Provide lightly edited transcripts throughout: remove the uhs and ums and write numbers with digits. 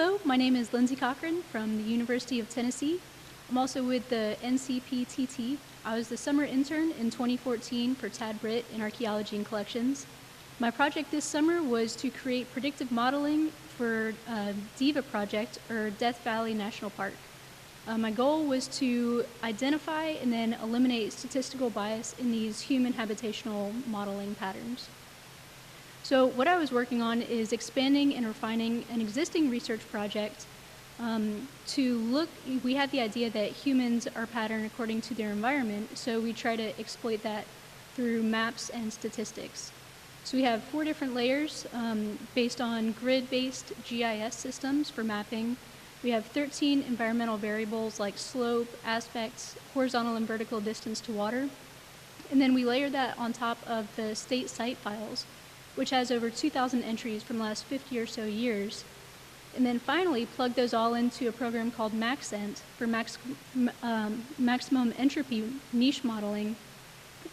Hello, my name is Lindsay Cochran from the University of Tennessee. I'm also with the NCPTT. I was the summer intern in 2014 for Tad Britt in Archaeology and Collections. My project this summer was to create predictive modeling for DEVA project, or Death Valley National Park. My goal was to identify and then eliminate statistical bias in these human habitational modeling patterns. So what I was working on is expanding and refining an existing research project we had the idea that humans are patterned according to their environment, so we try to exploit that through maps and statistics. So we have 4 different layers based on grid-based GIS systems for mapping. We have 13 environmental variables like slope, aspects, horizontal and vertical distance to water. And then we layer that on top of the state site files, which has over 2,000 entries from the last 50 or so years. And then finally plug those all into a program called MaxEnt for maximum entropy niche modeling,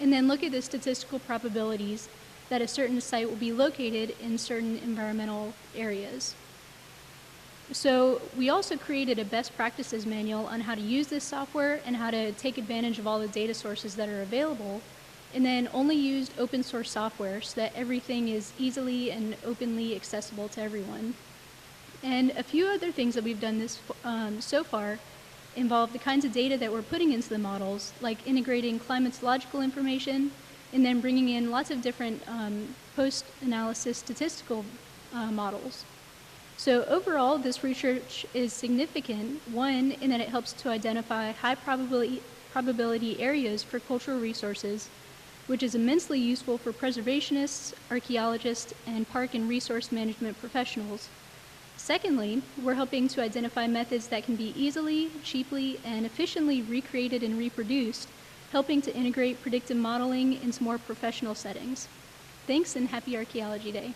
and then look at the statistical probabilities that a certain site will be located in certain environmental areas. So we also created a best practices manual on how to use this software and how to take advantage of all the data sources that are available, and then only used open source software so that everything is easily and openly accessible to everyone. And a few other things that we've done so far involve the kinds of data that we're putting into the models, like integrating climatological information and then bringing in lots of different post-analysis statistical models. So overall, this research is significant, one, in that it helps to identify high probability areas for cultural resources, which is immensely useful for preservationists, archaeologists, and park and resource management professionals. Secondly, we're helping to identify methods that can be easily, cheaply, and efficiently recreated and reproduced, helping to integrate predictive modeling into more professional settings. Thanks, and happy Archaeology Day.